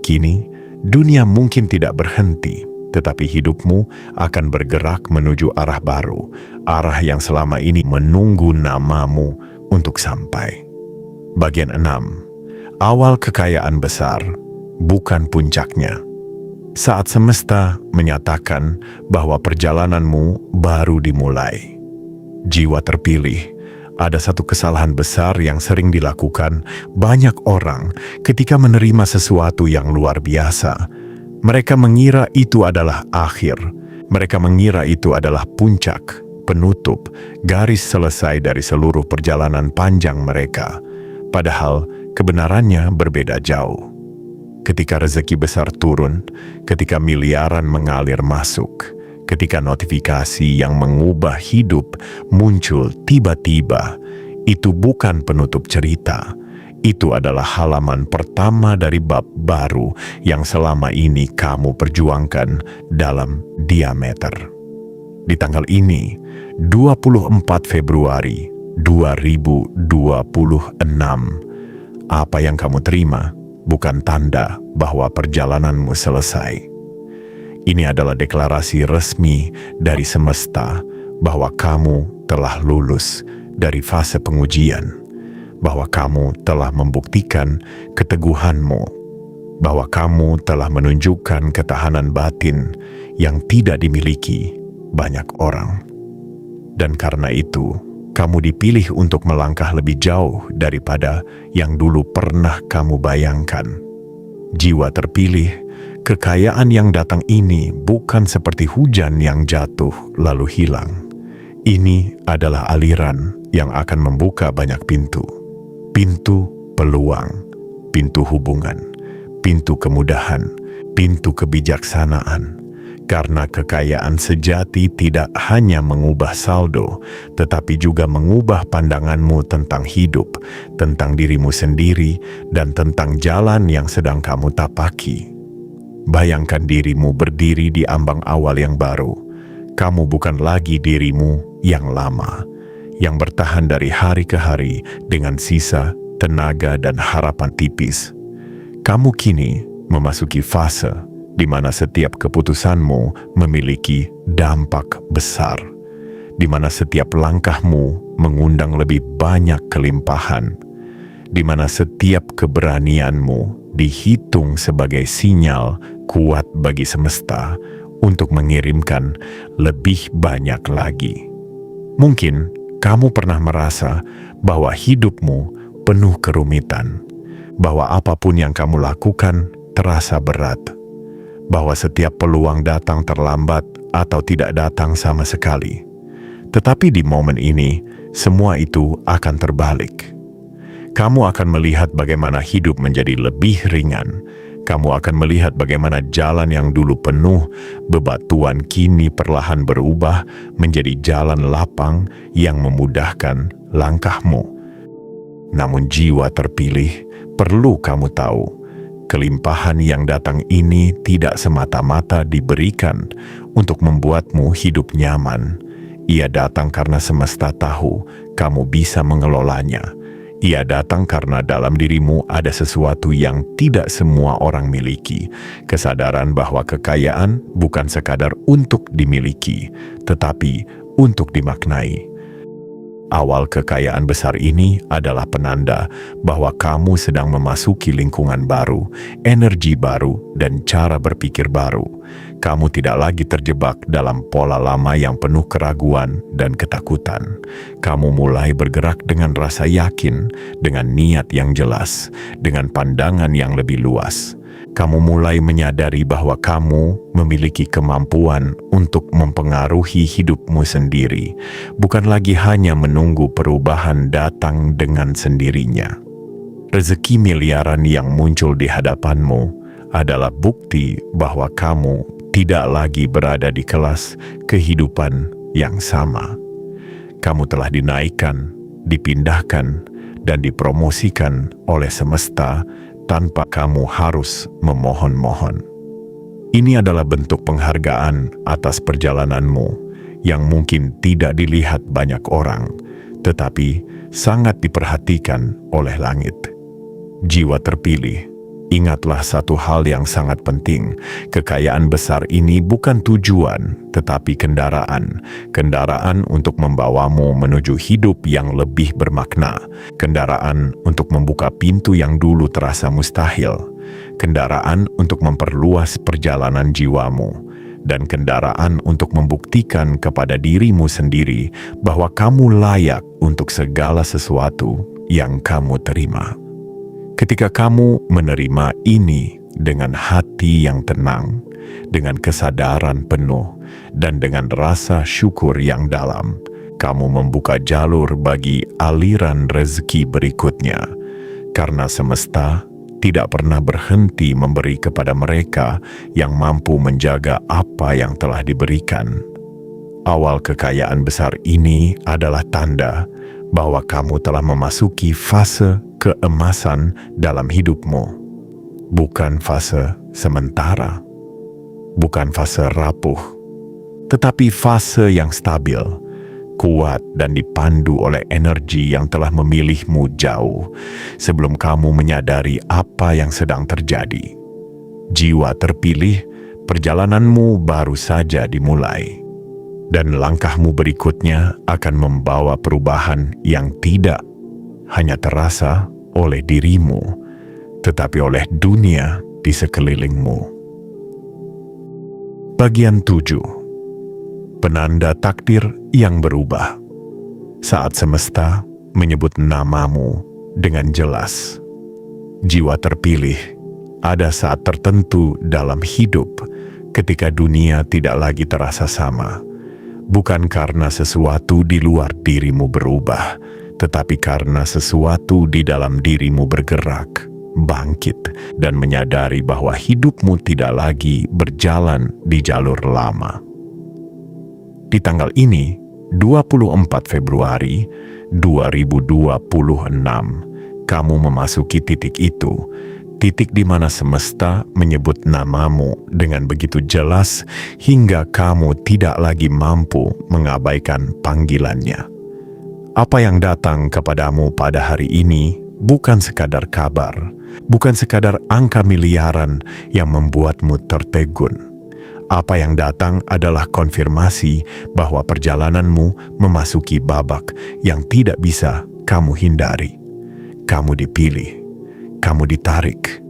Kini, dunia mungkin tidak berhenti, tetapi hidupmu akan bergerak menuju arah baru, arah yang selama ini menunggu namamu untuk sampai. Bagian 6. Awal kekayaan besar, bukan puncaknya. Saat semesta menyatakan bahwa perjalananmu baru dimulai. Jiwa terpilih, ada satu kesalahan besar yang sering dilakukan banyak orang ketika menerima sesuatu yang luar biasa. Mereka mengira itu adalah akhir. Mereka mengira itu adalah puncak, penutup, garis selesai dari seluruh perjalanan panjang mereka. Padahal kebenarannya berbeda jauh. Ketika rezeki besar turun, ketika miliaran mengalir masuk, Ketika notifikasi yang mengubah hidup muncul tiba-tiba, itu bukan penutup cerita. Itu adalah halaman pertama dari bab baru yang selama ini kamu perjuangkan dalam diameter. Di tanggal ini, 24 Februari 2026, apa yang kamu terima bukan tanda bahwa perjalananmu selesai. Ini adalah deklarasi resmi dari semesta bahwa kamu telah lulus dari fase pengujian, bahwa kamu telah membuktikan keteguhanmu, bahwa kamu telah menunjukkan ketahanan batin yang tidak dimiliki banyak orang. Dan karena itu, kamu dipilih untuk melangkah lebih jauh daripada yang dulu pernah kamu bayangkan. Jiwa terpilih, kekayaan yang datang ini bukan seperti hujan yang jatuh lalu hilang. Ini adalah aliran yang akan membuka banyak pintu. Pintu peluang, pintu hubungan, pintu kemudahan, pintu kebijaksanaan. Karena kekayaan sejati tidak hanya mengubah saldo, tetapi juga mengubah pandanganmu tentang hidup, tentang dirimu sendiri, dan tentang jalan yang sedang kamu tapaki. Bayangkan dirimu berdiri di ambang awal yang baru. Kamu bukan lagi dirimu yang lama, yang bertahan dari hari ke hari dengan sisa, tenaga, dan harapan tipis. Kamu kini memasuki fase di mana setiap keputusanmu memiliki dampak besar, di mana setiap langkahmu mengundang lebih banyak kelimpahan, di mana setiap keberanianmu dihitung sebagai sinyal kuat bagi semesta untuk mengirimkan lebih banyak lagi. Mungkin kamu pernah merasa bahwa hidupmu penuh kerumitan, bahwa apapun yang kamu lakukan terasa berat, bahwa setiap peluang datang terlambat atau tidak datang sama sekali. Tetapi di momen ini, semua itu akan terbalik. Kamu akan melihat bagaimana hidup menjadi lebih ringan. Kamu akan melihat bagaimana jalan yang dulu penuh bebatuan kini perlahan berubah menjadi jalan lapang yang memudahkan langkahmu. Namun jiwa terpilih, perlu kamu tahu, kelimpahan yang datang ini tidak semata-mata diberikan untuk membuatmu hidup nyaman. Ia datang karena semesta tahu kamu bisa mengelolanya. Ia datang karena dalam dirimu ada sesuatu yang tidak semua orang miliki. Kesadaran bahwa kekayaan bukan sekadar untuk dimiliki, tetapi untuk dimaknai. Awal kekayaan besar ini adalah penanda bahwa kamu sedang memasuki lingkungan baru, energi baru, dan cara berpikir baru. Kamu tidak lagi terjebak dalam pola lama yang penuh keraguan dan ketakutan. Kamu mulai bergerak dengan rasa yakin, dengan niat yang jelas, dengan pandangan yang lebih luas. Kamu mulai menyadari bahwa kamu memiliki kemampuan untuk mempengaruhi hidupmu sendiri, bukan lagi hanya menunggu perubahan datang dengan sendirinya. Rezeki miliaran yang muncul di hadapanmu adalah bukti bahwa kamu tidak lagi berada di kelas kehidupan yang sama. Kamu telah dinaikkan, dipindahkan, dan dipromosikan oleh semesta tanpa kamu harus memohon-mohon. Ini adalah bentuk penghargaan atas perjalananmu yang mungkin tidak dilihat banyak orang, tetapi sangat diperhatikan oleh langit. Jiwa terpilih, ingatlah satu hal yang sangat penting. Kekayaan besar ini bukan tujuan, tetapi kendaraan. Kendaraan untuk membawamu menuju hidup yang lebih bermakna. Kendaraan untuk membuka pintu yang dulu terasa mustahil. Kendaraan untuk memperluas perjalanan jiwamu. Dan kendaraan untuk membuktikan kepada dirimu sendiri bahwa kamu layak untuk segala sesuatu yang kamu terima. Ketika kamu menerima ini dengan hati yang tenang, dengan kesadaran penuh, dan dengan rasa syukur yang dalam, kamu membuka jalur bagi aliran rezeki berikutnya. Karena semesta tidak pernah berhenti memberi kepada mereka yang mampu menjaga apa yang telah diberikan. Awal kekayaan besar ini adalah tanda bahwa kamu telah memasuki fase keemasan dalam hidupmu. Bukan fase sementara, bukan fase rapuh, tetapi fase yang stabil, kuat dan dipandu oleh energi yang telah memilihmu jauh sebelum kamu menyadari apa yang sedang terjadi. Jiwa terpilih, perjalananmu baru saja dimulai, dan langkahmu berikutnya akan membawa perubahan yang tidak hanya terasa oleh dirimu, tetapi oleh dunia di sekelilingmu. Bagian 7. Penanda takdir yang berubah. Saat semesta menyebut namamu dengan jelas. Jiwa terpilih, ada saat tertentu dalam hidup ketika dunia tidak lagi terasa sama. Bukan karena sesuatu di luar dirimu berubah, tetapi karena sesuatu di dalam dirimu bergerak, bangkit, dan menyadari bahwa hidupmu tidak lagi berjalan di jalur lama. Di tanggal ini, 24 Februari 2026, kamu memasuki titik itu, titik di mana semesta menyebut namamu dengan begitu jelas hingga kamu tidak lagi mampu mengabaikan panggilannya. Apa yang datang kepadamu pada hari ini bukan sekadar kabar, bukan sekadar angka miliaran yang membuatmu tertegun. Apa yang datang adalah konfirmasi bahwa perjalananmu memasuki babak yang tidak bisa kamu hindari. Kamu dipilih, kamu ditarik,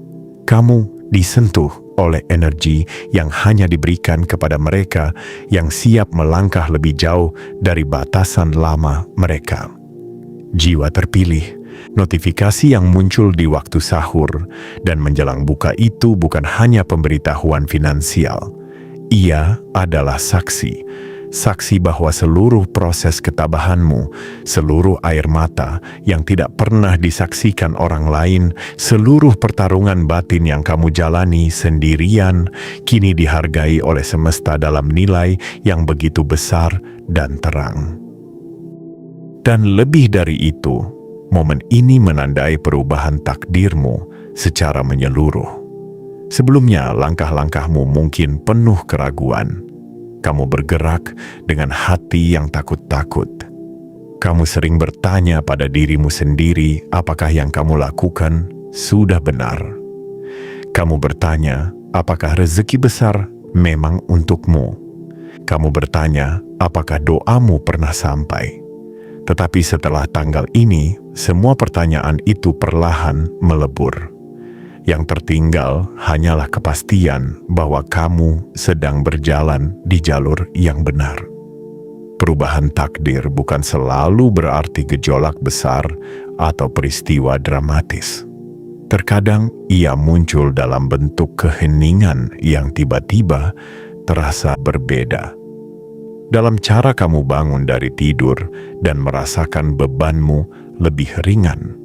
kamu disentuh oleh energi yang hanya diberikan kepada mereka yang siap melangkah lebih jauh dari batasan lama mereka. Jiwa terpilih, notifikasi yang muncul di waktu sahur dan menjelang buka itu bukan hanya pemberitahuan finansial. Ia adalah saksi bahwa seluruh proses ketabahanmu, seluruh air mata yang tidak pernah disaksikan orang lain, seluruh pertarungan batin yang kamu jalani sendirian, kini dihargai oleh semesta dalam nilai yang begitu besar dan terang. Dan lebih dari itu, momen ini menandai perubahan takdirmu secara menyeluruh. Sebelumnya, langkah-langkahmu mungkin penuh keraguan. Kamu bergerak dengan hati yang takut-takut. Kamu sering bertanya pada dirimu sendiri apakah yang kamu lakukan sudah benar. Kamu bertanya apakah rezeki besar memang untukmu. Kamu bertanya apakah doamu pernah sampai. Tetapi setelah tanggal ini, semua pertanyaan itu perlahan melebur. Yang tertinggal hanyalah kepastian bahwa kamu sedang berjalan di jalur yang benar. Perubahan takdir bukan selalu berarti gejolak besar atau peristiwa dramatis. Terkadang ia muncul dalam bentuk keheningan yang tiba-tiba terasa berbeda. Dalam cara kamu bangun dari tidur dan merasakan bebanmu lebih ringan.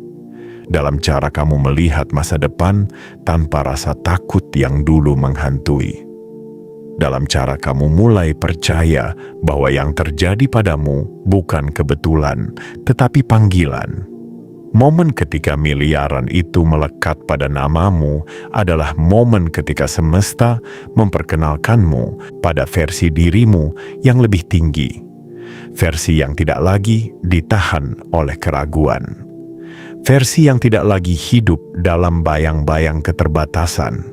Dalam cara kamu melihat masa depan tanpa rasa takut yang dulu menghantui. Dalam cara kamu mulai percaya bahwa yang terjadi padamu bukan kebetulan, tetapi panggilan. Momen ketika miliaran itu melekat pada namamu adalah momen ketika semesta memperkenalkanmu pada versi dirimu yang lebih tinggi. Versi yang tidak lagi ditahan oleh keraguan. Versi yang tidak lagi hidup dalam bayang-bayang keterbatasan.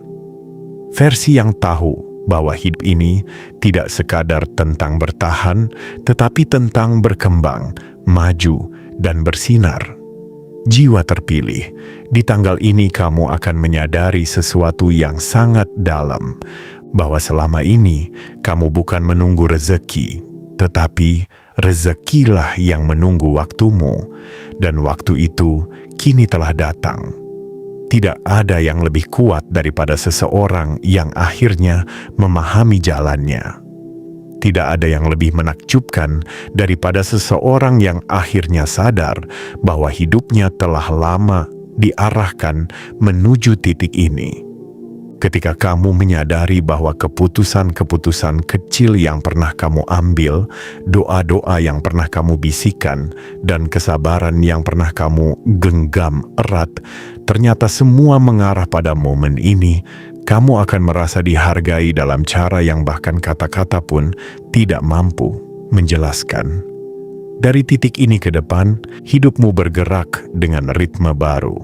Versi yang tahu bahwa hidup ini tidak sekadar tentang bertahan, tetapi tentang berkembang, maju, dan bersinar. Jiwa terpilih, di tanggal ini kamu akan menyadari sesuatu yang sangat dalam, bahwa selama ini kamu bukan menunggu rezeki, tetapi rezekilah yang menunggu waktumu, dan waktu itu kini telah datang. Tidak ada yang lebih kuat daripada seseorang yang akhirnya memahami jalannya. Tidak ada yang lebih menakjubkan daripada seseorang yang akhirnya sadar bahwa hidupnya telah lama diarahkan menuju titik ini. Ketika kamu menyadari bahwa keputusan-keputusan kecil yang pernah kamu ambil, doa-doa yang pernah kamu bisikan, dan kesabaran yang pernah kamu genggam erat, ternyata semua mengarah pada momen ini, kamu akan merasa dihargai dalam cara yang bahkan kata-kata pun tidak mampu menjelaskan. Dari titik ini ke depan, hidupmu bergerak dengan ritme baru,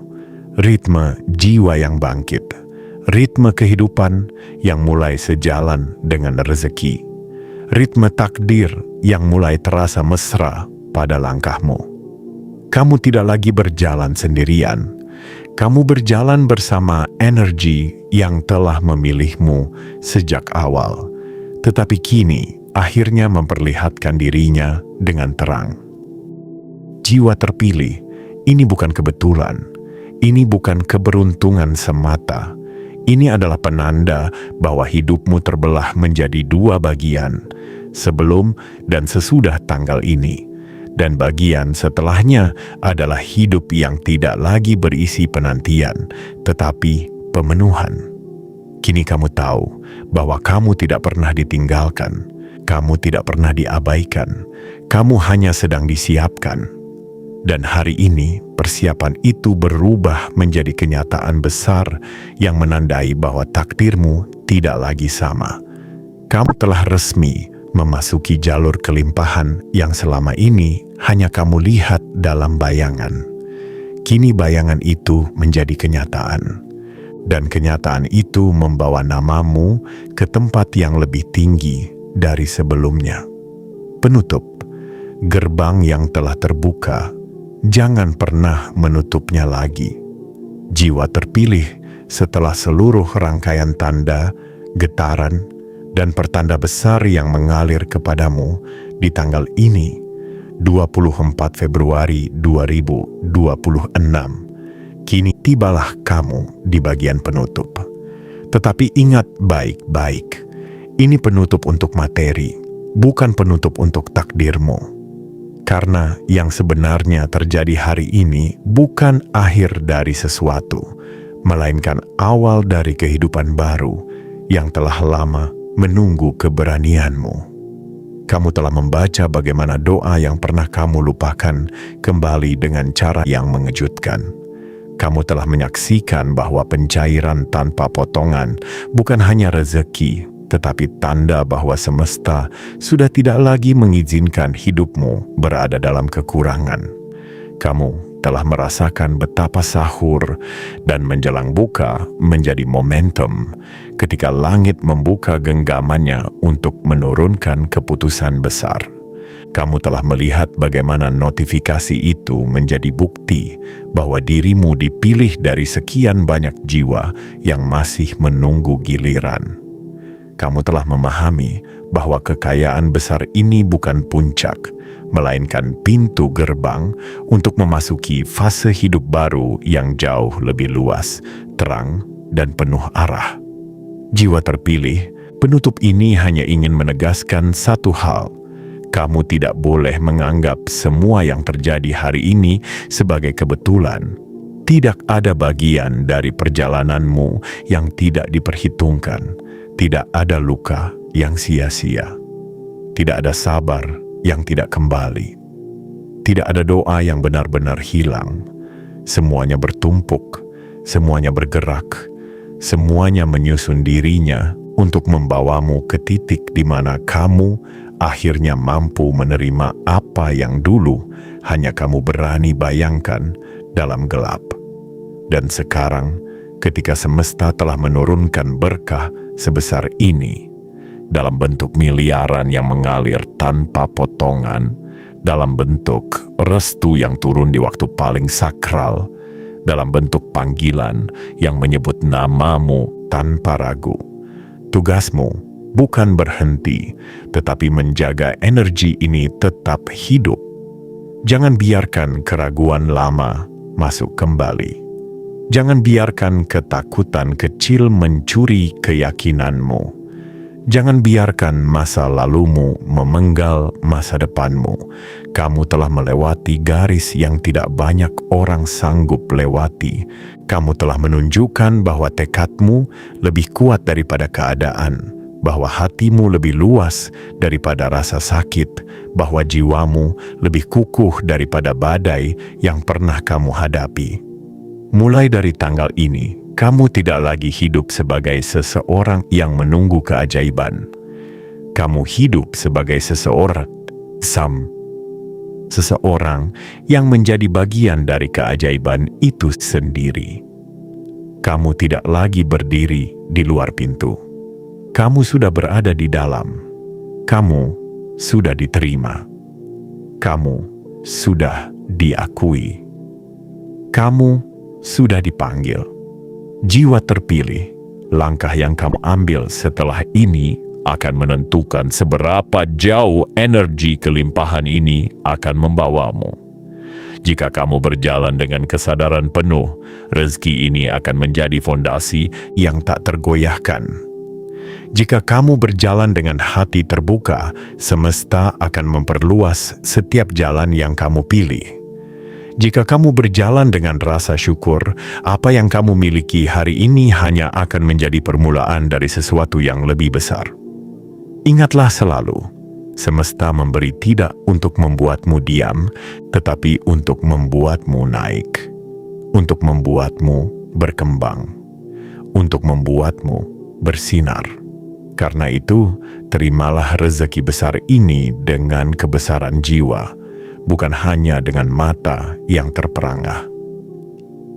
ritme jiwa yang bangkit, ritme kehidupan yang mulai sejalan dengan rezeki, ritme takdir yang mulai terasa mesra pada langkahmu. Kamu tidak lagi berjalan sendirian. Kamu berjalan bersama energi yang telah memilihmu sejak awal, tetapi kini akhirnya memperlihatkan dirinya dengan terang. Jiwa terpilih, ini bukan kebetulan, ini bukan keberuntungan semata. Ini adalah penanda bahwa hidupmu terbelah menjadi dua bagian, sebelum dan sesudah tanggal ini. Dan bagian setelahnya adalah hidup yang tidak lagi berisi penantian, tetapi pemenuhan. Kini kamu tahu bahwa kamu tidak pernah ditinggalkan, kamu tidak pernah diabaikan, kamu hanya sedang disiapkan. Dan hari ini persiapan itu berubah menjadi kenyataan besar yang menandai bahwa takdirmu tidak lagi sama. Kamu telah resmi memasuki jalur kelimpahan yang selama ini hanya kamu lihat dalam bayangan. Kini bayangan itu menjadi kenyataan, dan kenyataan itu membawa namamu ke tempat yang lebih tinggi dari sebelumnya. Penutup, gerbang yang telah terbuka, jangan pernah menutupnya lagi. Jiwa terpilih setelah seluruh rangkaian tanda, getaran, dan pertanda besar yang mengalir kepadamu di tanggal ini, 24 Februari 2026. Kini tibalah kamu di bagian penutup. Tetapi ingat baik-baik, ini penutup untuk materi, bukan penutup untuk takdirmu. Karena yang sebenarnya terjadi hari ini bukan akhir dari sesuatu, melainkan awal dari kehidupan baru yang telah lama menunggu keberanianmu. Kamu telah membaca bagaimana doa yang pernah kamu lupakan kembali dengan cara yang mengejutkan. Kamu telah menyaksikan bahwa pencairan tanpa potongan bukan hanya rezeki, tetapi tanda bahwa semesta sudah tidak lagi mengizinkan hidupmu berada dalam kekurangan. Kamu telah merasakan betapa sahur dan menjelang buka menjadi momentum ketika langit membuka genggamannya untuk menurunkan keputusan besar. Kamu telah melihat bagaimana notifikasi itu menjadi bukti bahwa dirimu dipilih dari sekian banyak jiwa yang masih menunggu giliran. Kamu telah memahami bahwa kekayaan besar ini bukan puncak, melainkan pintu gerbang untuk memasuki fase hidup baru yang jauh lebih luas, terang, dan penuh arah. Jiwa terpilih, penutup ini hanya ingin menegaskan satu hal. Kamu tidak boleh menganggap semua yang terjadi hari ini sebagai kebetulan. Tidak ada bagian dari perjalananmu yang tidak diperhitungkan. Tidak ada luka yang sia-sia. Tidak ada sabar yang tidak kembali. Tidak ada doa yang benar-benar hilang. Semuanya bertumpuk, semuanya bergerak, semuanya menyusun dirinya untuk membawamu ke titik di mana kamu akhirnya mampu menerima apa yang dulu hanya kamu berani bayangkan dalam gelap. Dan sekarang, ketika semesta telah menurunkan berkah sebesar ini, dalam bentuk miliaran yang mengalir tanpa potongan, dalam bentuk restu yang turun di waktu paling sakral, dalam bentuk panggilan yang menyebut namamu tanpa ragu. Tugasmu bukan berhenti, tetapi menjaga energi ini tetap hidup. Jangan biarkan keraguan lama masuk kembali. Jangan biarkan ketakutan kecil mencuri keyakinanmu. Jangan biarkan masa lalumu memenggal masa depanmu. Kamu telah melewati garis yang tidak banyak orang sanggup lewati. Kamu telah menunjukkan bahwa tekadmu lebih kuat daripada keadaan, bahwa hatimu lebih luas daripada rasa sakit, bahwa jiwamu lebih kukuh daripada badai yang pernah kamu hadapi. Mulai dari tanggal ini, kamu tidak lagi hidup sebagai seseorang yang menunggu keajaiban. Kamu hidup sebagai seseorang yang menjadi bagian dari keajaiban itu sendiri. Kamu tidak lagi berdiri di luar pintu. Kamu sudah berada di dalam. Kamu sudah diterima. Kamu sudah diakui. Kamu sudah dipanggil. Jiwa terpilih, langkah yang kamu ambil setelah ini akan menentukan seberapa jauh energi kelimpahan ini akan membawamu. Jika kamu berjalan dengan kesadaran penuh, rezeki ini akan menjadi fondasi yang tak tergoyahkan. Jika kamu berjalan dengan hati terbuka, semesta akan memperluas setiap jalan yang kamu pilih. Jika kamu berjalan dengan rasa syukur, apa yang kamu miliki hari ini hanya akan menjadi permulaan dari sesuatu yang lebih besar. Ingatlah selalu, semesta memberi tidak untuk membuatmu diam, tetapi untuk membuatmu naik, untuk membuatmu berkembang, untuk membuatmu bersinar. Karena itu, terimalah rezeki besar ini dengan kebesaran jiwa, bukan hanya dengan mata yang terperangah.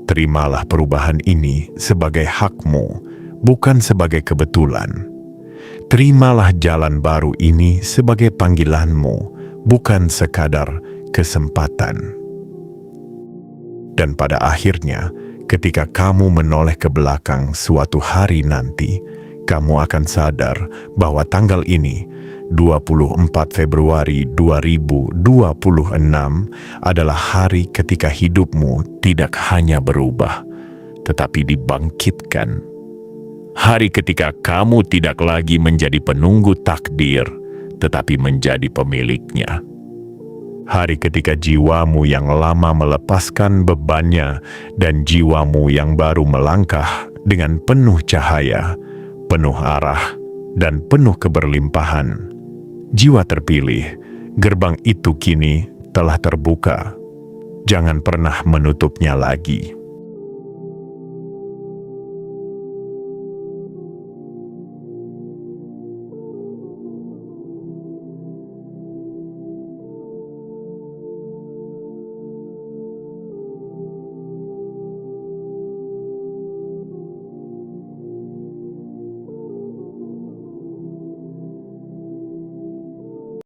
Terimalah perubahan ini sebagai hakmu, bukan sebagai kebetulan. Terimalah jalan baru ini sebagai panggilanmu, bukan sekadar kesempatan. Dan pada akhirnya, ketika kamu menoleh ke belakang suatu hari nanti, kamu akan sadar bahwa tanggal ini, 24 Februari 2026 adalah hari ketika hidupmu tidak hanya berubah, tetapi dibangkitkan. Hari ketika kamu tidak lagi menjadi penunggu takdir, tetapi menjadi pemiliknya. Hari ketika jiwamu yang lama melepaskan bebannya dan jiwamu yang baru melangkah dengan penuh cahaya, penuh arah, dan penuh keberlimpahan. Jiwa terpilih, gerbang itu kini telah terbuka. Jangan pernah menutupnya lagi.